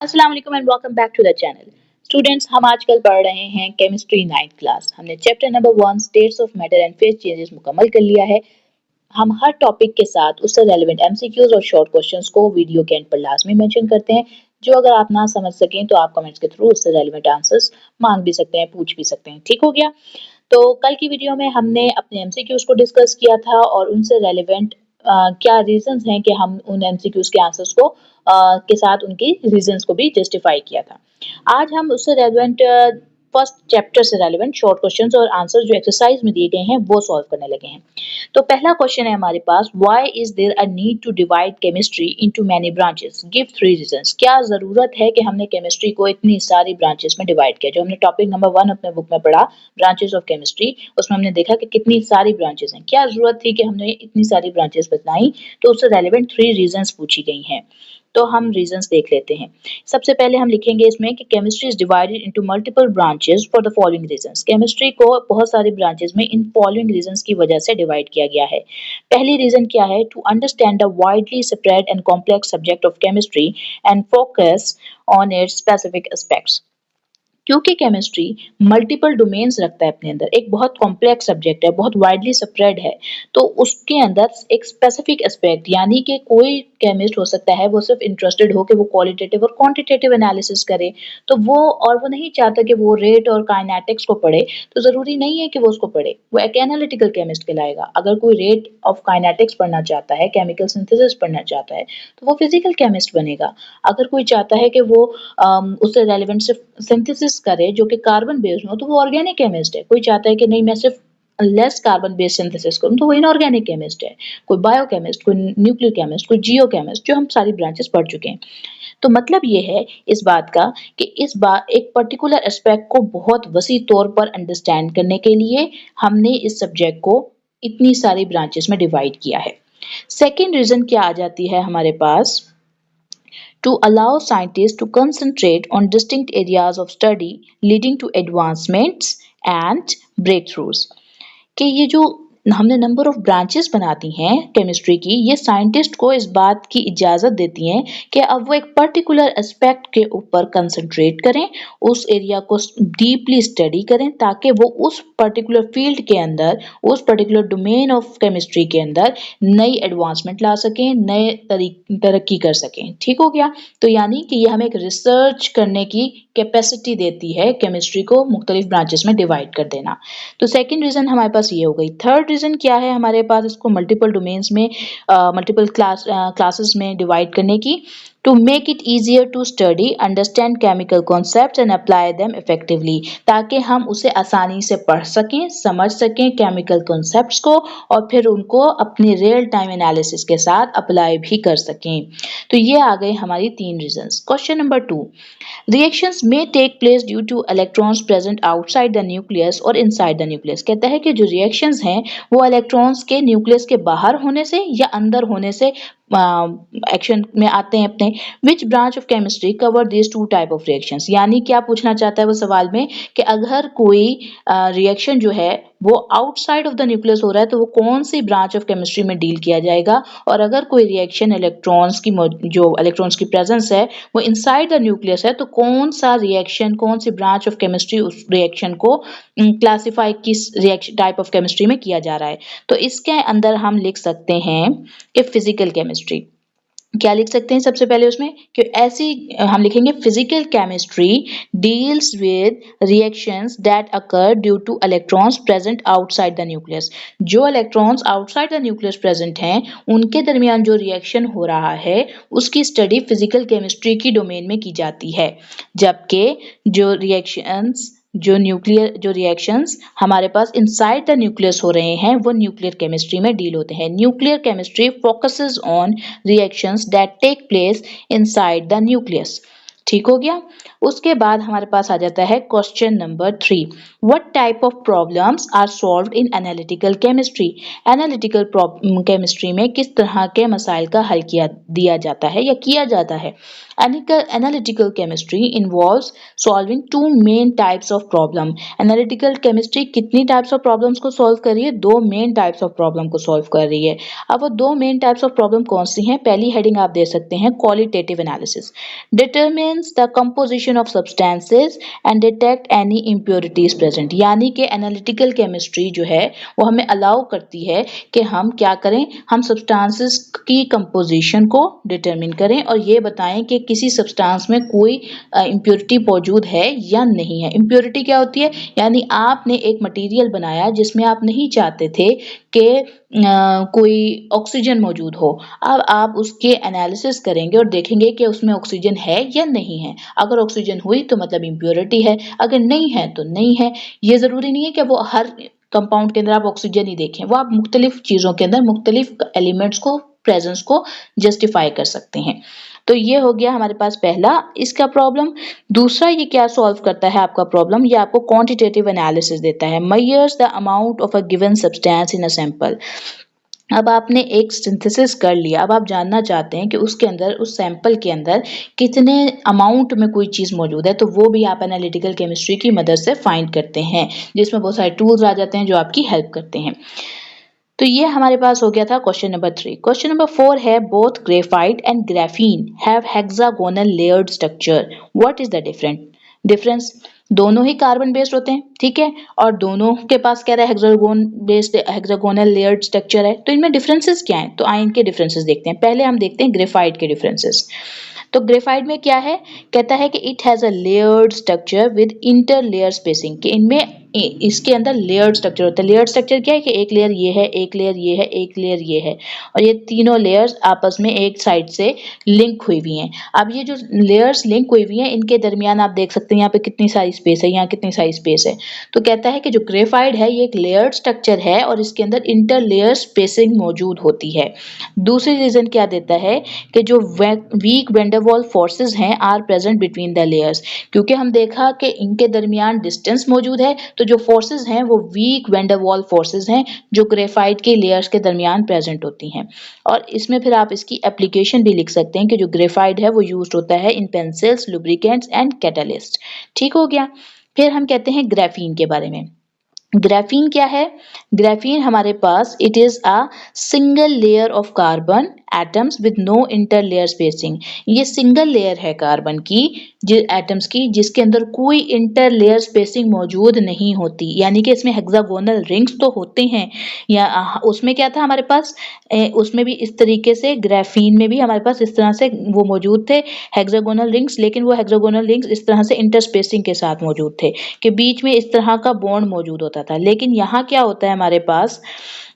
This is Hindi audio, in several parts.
अस्सलाम वालेकुम and welcome back to the channel. Students, हम आजकल पढ़ रहे हैं केमिस्ट्री 9th क्लास। हमने chapter number 1 states of matter and phase changes मुकम्मल कर लिया है। हम हर टॉपिक के साथ उससे रेलेवेंट एमसीक्यूज और शॉर्ट क्वेश्चंस को वीडियो के एंड पर लास्ट में मेंशन करते हैं, जो अगर आप ना समझ सकें तो आप कमेंट्स के थ्रू उससे रेलेवेंट आंसर्स मांग भी सकते हैं, पूछ भी सकते हैं। ठीक हो गया? तो कल की वीडियो में हमने अपने एमसीक्यूज को डिस्कस किया था और उनसे रेलेवेंट क्या रीजंस हैं कि हम उन एमसीक्यूज के आंसर्स को के साथ उनकी रीजंस को भी जस्टिफाई किया था। आज हम उससे रेलेवेंट फर्स्ट चैप्टर से रेलेवेंट शॉर्ट क्वेश्चंस और आंसर्स जो एक्सरसाइज में दिए गए हैं वो सॉल्व करने लगे हैं। तो पहला क्वेश्चन है हमारे पास, why is there a need to divide chemistry into many branches, give 3 reasons. क्या जरूरत है कि हमने केमिस्ट्री को इतनी सारी ब्रांचेस में डिवाइड किया? जो हमने टॉपिक नंबर 1 अपने बुक में पढ़ा, ब्रांचेस ऑफ केमिस्ट्री, उसमें हमने देखा कि कितनी सारी ब्रांचेस हैं। क्या जरूरत थी कि हमने इतनी सारी ब्रांचेस बताई? तो उससे रेलेवेंट 3 रीजंस पूछी गई हैं। तो हम रीजंस देख लेते हैं। सबसे पहले हम लिखेंगे इसमें कि chemistry is divided into multiple branches for the following reasons. Chemistry को बहुत सारी ब्रांचेस में इन फॉलोइंग रीजंस की वजह से डिवाइड किया गया है। पहली रीजन क्या है? To understand the widely spread and complex subject of chemistry and focus on its specific aspects. क्योंकि केमिस्ट्री मल्टीपल डोमेन्स रखता है अपने अंदर, एक बहुत कॉम्प्लेक्स सब्जेक्ट है, बहुत वाइडली स्प्रेड है, तो उसके अंदर एक स्पेसिफिक एस्पेक्ट, यानी कि कोई केमिस्ट हो सकता है वो सिर्फ इंटरेस्टेड हो कि वो क्वालिटेटिव और क्वांटिटेटिव एनालिसिस करे, तो वो नहीं चाहता कि वो रेट और काइनेटिक्स को पढ़े, तो जरूरी नहीं है कि वो उसको पढ़े, वो एक एनालिटिकल केमिस्ट कहलाएगा। अगर कोई रेट ऑफ काइनेटिक्स पढ़ना चाहता है, केमिकल सिंथेसिस पढ़ना चाहता है, तो वो फिजिकल केमिस्ट बनेगा। अगर कोई चाहता है कि वो उससे रेलेवेंट सिर्फ सिंथेसिस करे जो कि कार्बन बेस्ड हो, तो वो ऑर्गेनिक केमिस्ट है। कोई चाहता है कि नहीं मैं सिर्फ लेस कार्बन बेस्ड सिंथेसिस करूं, तो वो इनऑर्गेनिक केमिस्ट है। कोई बायोकेमिस्ट, कोई न्यूक्लियर केमिस्ट, कोई जियोकेमिस्ट, जो हम सारी ब्रांचेस पढ़ चुके हैं। तो मतलब ये है इस बात का कि इस बार एक पर्टिकुलर एस्पेक्ट को बहुत वसी तौर पर अंडरस्टैंड करने के लिए हमने इस सब्जेक्ट को इतनी सारी ब्रांचेस में डिवाइड किया है। सेकेंड रीजन क्या आ जाती है हमारे पास? to allow scientists to concentrate on distinct areas of study leading to advancements and breakthroughs। कि ये जो हमने नंबर ऑफ ब्रांचेस बनाती हैं केमिस्ट्री की, ये साइंटिस्ट को इस बात की इजाज़त देती हैं कि अब वो एक पर्टिकुलर एस्पेक्ट के ऊपर कंसंट्रेट करें, उस एरिया को डीपली स्टडी करें, ताकि वो उस पर्टिकुलर फील्ड के अंदर, उस पर्टिकुलर डोमेन ऑफ केमिस्ट्री के अंदर नई एडवांसमेंट ला सकें, नए तरक्की कर सकें। ठीक हो गया? तो यानी कि ये हमें एक रिसर्च करने की कैपेसिटी देती है, केमिस्ट्री को मुख्तलिफ ब्रांचेस में डिवाइड कर देना। तो सेकंड रीजन हमारे पास ये हो गई। थर्ड रीजन क्या है हमारे पास? इसको मल्टीपल डोमेन्स में, मल्टीपल क्लासेस में डिवाइड करने की। To make it easier to study, understand chemical concepts and apply them effectively, ताकि हम उसे आसानी से पढ़ सकें, समझ सकें केमिकल कॉन्सेप्ट्स को, और फिर उनको अपने रियल टाइम एनालिसिस के साथ अप्लाई भी कर सकें। तो ये आ गई हमारी 3 रीजंस। क्वेश्चन नंबर 2, रिएक्शंस में take place due to electrons present outside the nucleus और इनसाइड द न्यूक्लियस। कहता है कि जो रिएक्शंस हैं वो इलेक्ट्रॉन्स के न्यूक्लियस के बाहर होने से या अंदर होने से एक्शन में आते हैं अपने। Which branch of chemistry cover this two type of reactions, यानी क्या पूछना चाहता है वो सवाल में कि अगर कोई रिएक्शन जो है वो आउटसाइड ऑफ द न्यूक्लियस हो रहा है तो वो कौन सी ब्रांच ऑफ केमिस्ट्री में डील किया जाएगा, और अगर कोई रिएक्शन इलेक्ट्रॉन्स की प्रेजेंस है वो इनसाइड द न्यूक्लियस है, तो कौन सा रिएक्शन, कौन सी ब्रांच ऑफ केमिस्ट्री उस रिएक्शन को क्लासिफाई किस रिएक्शन टाइप ऑफ केमिस्ट्री में किया जा रहा है। तो इसके अंदर हम लिख सकते हैं कि फिजिकल केमिस्ट्री। क्या लिख सकते हैं सबसे पहले उसमें कि ऐसी हम लिखेंगे physical chemistry deals with reactions that occur due to electrons present outside the nucleus. जो electrons outside the nucleus present हैं उनके दरमियान जो रिएक्शन हो रहा है उसकी स्टडी फिजिकल केमिस्ट्री की डोमेन में की जाती है, जबकि जो रिएक्शंस हमारे पास इनसाइड द न्यूक्लियस हो रहे हैं वो न्यूक्लियर केमिस्ट्री में डील होते हैं। Nuclear chemistry focuses on reactions that take place inside the nucleus. ठीक हो गया? उसके बाद हमारे पास आ जाता है question number 3, what type of problems are solved in analytical chemistry. Analytical chemistry में किस तरह के मसाइल का हल दिया जाता है या किया जाता है। Analytical chemistry involves solving 2 main types of problem. Analytical chemistry कितनी टाइप्स ऑफ प्रॉब्लम्स को सॉल्व कर रही है? 2 मेन टाइप्स ऑफ प्रॉब्लम को सॉल्व कर रही है। अब वो 2 मेन टाइप्स ऑफ प्रॉब्लम कौन सी हैं? पहली हेडिंग आप दे सकते हैं qualitative analysis, determine determines the composition of substances and detect any impurities present। यानी कि एनालिटिकल केमिस्ट्री जो है वो हमें अलाउ करती है कि हम क्या करें, हम सब्सटेंसेस की कंपोजिशन को डिटरमिन करें और ये बताएं कि किसी सब्सटेंस में कोई इम्प्योरिटी मौजूद है या नहीं है। इम्प्योरिटी क्या होती है, यानी आपने एक मटेरियल बनाया जिसमें आप नहीं चाहते थे कि कोई ऑक्सीजन मौजूद हो। अब आप उसके एनालिसिस करेंगे और देखेंगे कि उसमें ऑक्सीजन है या नहीं है। अगर ऑक्सीजन हुई तो मतलब इम्प्योरिटी है, अगर नहीं है तो नहीं है। ये ज़रूरी नहीं है कि वो हर कंपाउंड के अंदर आप ऑक्सीजन ही देखें, वो आप मुख्तलिफ चीज़ों के अंदर मुख्तलिफ एलिमेंट्स को प्रेजेंस को जस्टिफाई कर सकते हैं। तो ये हो गया हमारे पास पहला इसका प्रॉब्लम। दूसरा ये क्या सॉल्व करता है आपका प्रॉब्लम, ये आपको क्वांटिटेटिव एनालिसिस देता है। Measures the amount of a given substance in a sample. अब आपने एक सिंथेसिस कर लिया, अब आप जानना चाहते हैं कि उसके अंदर, उस सैंपल के अंदर कितने अमाउंट में कोई चीज़ मौजूद है, तो वो भी आप एनालिटिकल केमिस्ट्री की मदद से फाइंड करते हैं, जिसमें बहुत सारे टूल्स आ जाते हैं जो आपकी हेल्प करते हैं। तो ये हमारे पास हो गया था क्वेश्चन नंबर 3। क्वेश्चन नंबर 4 है both graphite and graphene have hexagonal layered structure, what is the difference. दोनों ही कार्बन बेस्ड होते हैं, ठीक है, और दोनों के पास क्या है, हेक्सागोनल लेयर्ड स्ट्रक्चर है। तो इनमें डिफरेंसेस क्या हैं, तो आइए इनके डिफरेंसेस देखते हैं। पहले हम देखते हैं ग्रेफाइट के डिफरेंसेस। तो ग्रेफाइट में क्या है, कहता है कि it has a layered structure with inter layer spacing, कि इनमें इसके अंदर लेयर्ड स्ट्रक्चर होता है। लेयर्ड स्ट्रक्चर क्या है कि एक लेयर ये है, एक लेयर ये है, एक लेयर ये है, और ये तीनों लेयर्स आपस में एक साइड से लिंक हुई हुई हैं। अब ये जो लेयर्स लिंक हुई हुई हैं, इनके दरमियान आप देख सकते हैं यहाँ पे कितनी सारी स्पेस है, यहाँ कितनी सारी स्पेस है। तो कहता है कि जो ग्रेफाइट है ये एक लेयर्ड स्ट्रक्चर है और इसके अंदर इंटर लेयर स्पेसिंग मौजूद होती है। दूसरी रीजन क्या देता है कि जो वीक वेंडरवॉल फोर्सेस हैं are present between the layers, क्योंकि हम देखा कि इनके दरमियान डिस्टेंस मौजूद है, तो जो फोर्सेस हैं वो वीक वेंडरवॉल फोर्सेस हैं जो ग्रेफाइट के लेयर्स के दरमियान प्रेजेंट होती हैं। और इसमें फिर आप इसकी एप्लीकेशन भी लिख सकते हैं कि जो ग्रेफाइट है वो यूज्ड होता है इन पेंसिल्स, लुब्रिकेंट्स एंड कैटलिस्ट। ठीक हो गया। फिर हम कहते हैं ग्राफीन के बारे में। ग्राफीन क्या है, ग्राफीन हमारे पास it is a single layer of carbon atoms with no inter layer spacing. ये सिंगल लेयर है कार्बन की, एटम्स की, जिसके अंदर कोई इंटर लेयर स्पेसिंग मौजूद नहीं होती। यानी कि इसमें हेक्सागोनल रिंग्स तो होते हैं, या उसमें क्या था हमारे पास, उसमें भी इस तरीके से ग्राफीन में भी हमारे पास इस तरह से वो मौजूद थे हेक्सागोनल रिंग्स, लेकिन वो हेक्सागोनल रिंग्स इस तरह से इंटर स्पेसिंग के साथ मौजूद थे कि बीच में इस तरह का बॉन्ड मौजूद होता था। लेकिन यहाँ क्या होता है हमारे पास,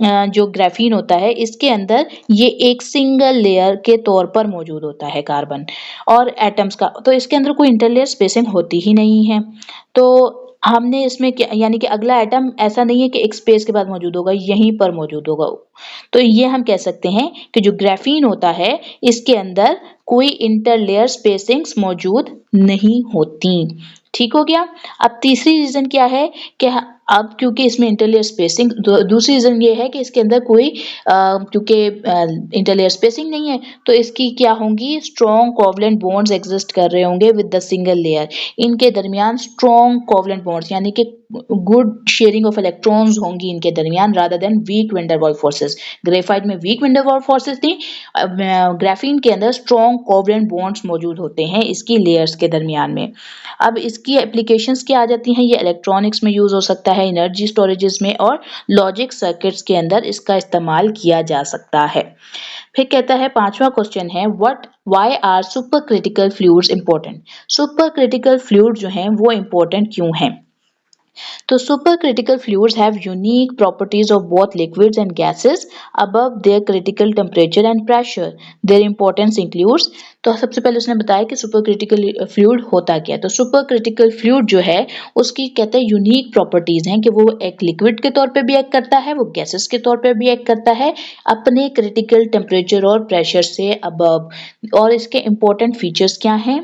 जो ग्राफीन होता है इसके अंदर ये एक सिंगल लेयर के तौर पर मौजूद होता है कार्बन और एटम्स का, तो इसके अंदर कोई इंटरलेयर स्पेसिंग होती ही नहीं है। तो हमने इसमें क्या, यानी कि अगला एटम ऐसा नहीं है कि एक स्पेस के बाद मौजूद होगा, यहीं पर मौजूद होगा। तो ये हम कह सकते हैं कि जो ग्राफीन होता है इसके अंदर कोई इंटरलेयर स्पेसिंग्स मौजूद नहीं होती। ठीक हो गया। अब तीसरी रीजन क्या है कि अब क्योंकि इसमें इंटरलेयर स्पेसिंग, दूसरी रीजन ये है कि इसके अंदर कोई क्योंकि इंटरलेयर स्पेसिंग नहीं है तो इसकी क्या होंगी, स्ट्रॉन्ग कोवलेंट बॉन्ड्स एग्जिस्ट कर रहे होंगे विद द सिंगल लेयर। इनके दरमियान स्ट्रॉन्ग कोवलेंट बॉन्ड्स यानी कि गुड शेयरिंग ऑफ इलेक्ट्रॉन्स होंगी इनके दरमियान, rather than weak van der Waals forces. Graphite में वीक वेंडरवॉल फोर्सेस थी, ग्राफीन के अंदर स्ट्रॉन्ग कोवलेंट बॉन्ड्स मौजूद होते हैं इसकी लेयर्स के दरमियान में। अब इसकी एप्लीकेशंस क्या आ जाती हैं, ये इलेक्ट्रॉनिक्स में यूज हो सकता है, एनर्जी स्टोरेजेस में, और लॉजिक सर्किट्स के अंदर इसका इस्तेमाल किया जा सकता है। फिर कहता है पांचवा क्वेश्चन है why are super critical fluids important. Super critical fluid जो हैं वो इंपॉर्टेंट क्यों हैं। तो supercritical fluids have unique properties of both liquids and gases above their critical temperature and pressure. Their importance includes, तो सबसे पहले उसने बताया कि सुपरक्रिटिकल फ्लूइड होता क्या है। तो सुपरक्रिटिकल फ्लूइड जो है उसकी कहते हैं यूनिक प्रॉपर्टीज हैं कि वो एक लिक्विड के तौर पे भी एक्ट करता है, वो गैसेस के तौर पे भी एक्ट करता है अपने क्रिटिकल टेम्परेचर और प्रेशर से अबव। और इसके इंपॉर्टेंट फीचर्स क्या हैं,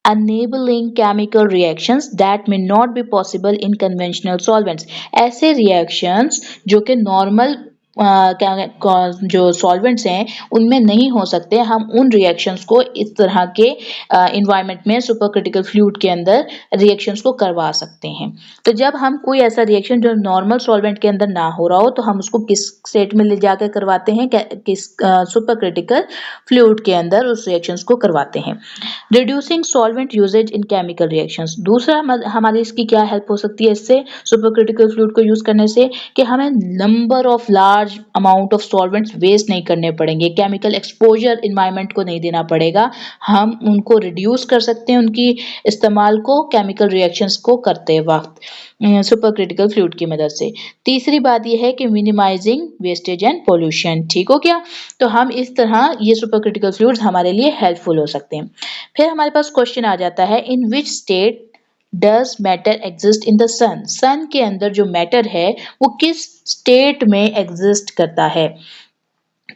enabling chemical reactions that may not be possible in conventional solvents। ऐसे reactions जो कि नॉर्मल जो सॉल्वेंट्स हैं उनमें नहीं हो सकते, हम उन रिएक्शंस को इस तरह के एनवायरनमेंट में सुपर क्रिटिकल फ्लूइड के अंदर रिएक्शंस को करवा सकते हैं। तो जब हम कोई ऐसा रिएक्शन जो नॉर्मल सॉल्वेंट के अंदर ना हो रहा हो तो हम उसको किस स्टेट में ले जाकर करवाते हैं, किस सुपर क्रिटिकल फ्लूइड के अंदर उस रिएक्शंस को करवाते हैं। Reducing solvent usages in chemical reactions, दूसरा हमारी इसकी क्या हेल्प हो सकती है इससे सुपर क्रिटिकल फ्लूइड को यूज करने से, कि हमें number of large amount of solvents waste नहीं करने पड़ेंगे, केमिकल एक्सपोजर इन्वायरमेंट को नहीं देना पड़ेगा, हम उनको रिड्यूस कर सकते हैं उनकी इस्तेमाल को केमिकल रिएक्शंस को करते वक्त सुपर क्रिटिकल फ्लूइड की मदद से। तीसरी बात यह है कि मिनिमाइजिंग वेस्टेज एंड पोल्यूशन, ठीक हो गया। तो हम इस तरह ये सुपर क्रिटिकल फ्लूइड्स हमारे लिए हेल्पफुल हो सकते हैं। फिर हमारे पास क्वेश्चन आ जाता है, in which state does matter exist in the sun, sun के अंदर जो मैटर है वो किस स्टेट में एग्जिस्ट करता है।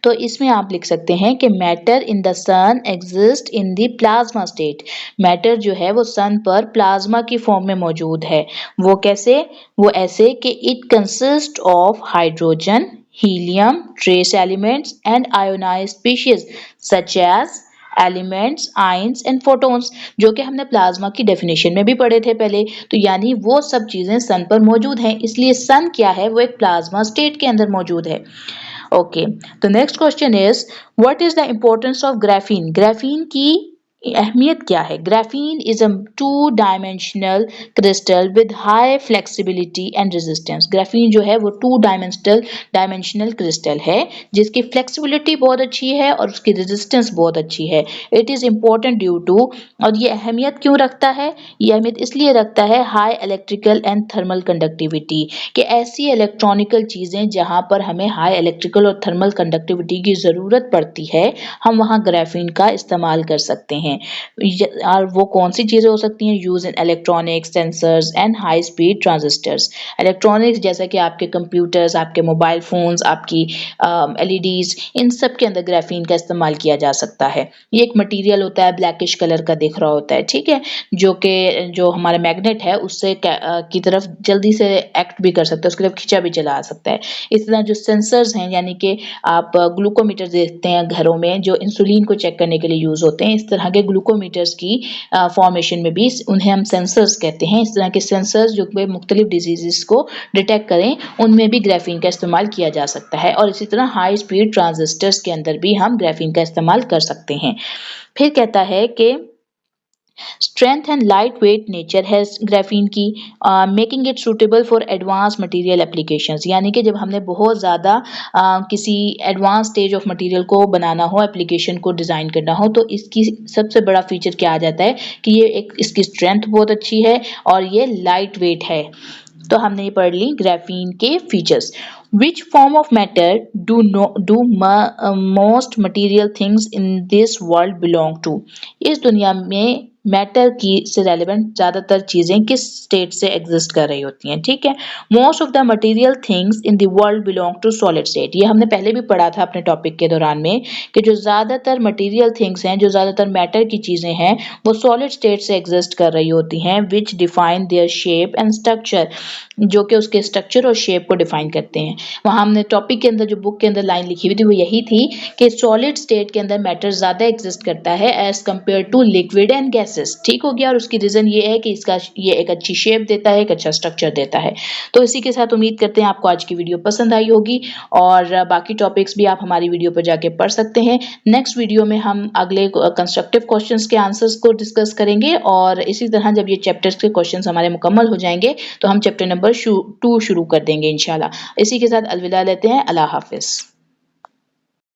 तो इसमें आप लिख सकते हैं कि matter in the sun exist in the plasma state, matter जो है वो सन पर प्लाज्मा की फॉर्म में मौजूद है। वो कैसे, वो ऐसे कि it consist of hydrogen, helium, trace elements and ionised species such as elements, ions and photons, जो कि हमने प्लाज्मा की डेफिनेशन में भी पढ़े थे पहले। तो यानी वो सब चीजें सन पर मौजूद हैं, इसलिए सन क्या है, वो एक प्लाज्मा स्टेट के अंदर मौजूद है। ओके, तो next question is what is the importance of graphene, graphene की अहमियत क्या है। Graphene is a 2 dimensional crystal with high flexibility and resistance, graphene जो है वो 2 डायमेंशनल क्रिस्टल है जिसकी फ्लेक्सिबिलिटी बहुत अच्छी है और उसकी रेजिस्टेंस बहुत अच्छी है। It is important due to, और ये अहमियत क्यों रखता है, ये अहमियत इसलिए रखता है high electrical and thermal conductivity, कि ऐसी इलेक्ट्रॉनिकल चीजें जहां पर हमें हाई इलेक्ट्रिकल और थर्मल कंडक्टिविटी की जरूरत पड़ती है, हम वहां ग्राफीन का इस्तेमाल कर सकते हैं। और वो कौन सी चीजें हो सकती हैं, use in electronics, sensors and high speed transistors. Electronics जैसे कि आपके कंप्यूटर्स, आपके मोबाइल फोन्स, आपकी एलईडीज, इन सब के अंदर ग्राफीन का इस्तेमाल किया जा सकता है। ये एक मटेरियल होता है, ब्लैकिश कलर का दिख रहा होता है, ठीक है, जो हमारा मैग्नेट है उससे की तरफ जल्दी से एक्ट भी कर सकता है, उसकी तरफ खींचा भी चला सकता है। इस तरह जो सेंसर्स हैं, यानी कि आप ग्लूकोमीटर देखते हैं घरों में जो इंसुलिन को चेक करने के लिए यूज होते हैं, इस तरह के ग्लूकोमीटर्स की फॉर्मेशन में भी उन्हें हम सेंसर्स कहते हैं। इस तरह के सेंसर्स जो कि मुख्तलिफ डिजीजेस को डिटेक्ट करें, उनमें भी ग्राफीन का इस्तेमाल किया जा सकता है। और इसी तरह हाई स्पीड ट्रांजिस्टर्स के अंदर भी हम ग्राफीन का इस्तेमाल कर सकते हैं। फिर कहता है कि strength and light weight nature है ग्राफीन की, making it suitable for advance material applications, यानी कि जब हमने बहुत ज़्यादा किसी एडवांस स्टेज ऑफ मटेरियल को बनाना हो, एप्लीकेशन को डिज़ाइन करना हो, तो इसकी सबसे बड़ा फीचर क्या आ जाता है कि इसकी स्ट्रेंथ बहुत अच्छी है और ये लाइट वेट है। तो हमने ये पढ़ ली ग्राफीन के features. Which form of matter do most material things in this world belong to? इस दुनिया में मैटर की से रेलिवेंट ज्यादातर चीजें किस स्टेट से एग्जिस्ट कर रही होती हैं, ठीक है। Most of the material things in the world belong to solid state, ये हमने पहले भी पढ़ा था अपने टॉपिक के दौरान में कि जो ज्यादातर मटेरियल थिंग्स हैं, जो ज्यादातर मैटर की चीजें हैं, वो सॉलिड स्टेट से एग्जिस्ट कर रही होती हैं, विच define their shape and structure, जो कि उसके स्ट्रक्चर और शेप को डिफाइन करते हैं। वहां हमने टॉपिक के अंदर जो बुक के अंदर लाइन लिखी हुई थी वो यही थी कि सॉलिड स्टेट के अंदर मैटर ज्यादा एग्जिस्ट करता है as compare to liquid and gases, ठीक हो गया। और उसकी रीजन ये है कि इसका ये एक अच्छी शेप देता है, एक अच्छा स्ट्रक्चर देता है। तो इसी के साथ उम्मीद करते हैं आपको आज की वीडियो पसंद आई होगी और बाकी टॉपिक्स भी आप हमारी वीडियो पर जाके पढ़ सकते हैं। नेक्स्ट वीडियो में हम अगले कंस्ट्रक्टिव क्वेश्चंस के आंसर्स को डिस्कस करेंगे और इसी तरह जब ये चैप्टर्स के क्वेश्चंस हमारे मुकम्मल हो जाएंगे तो हम चैप्टर नंबर 2 शुरू कर देंगे इंशाल्लाह। इसी के साथ अलविदा लेते हैं, अल्लाह हाफिज।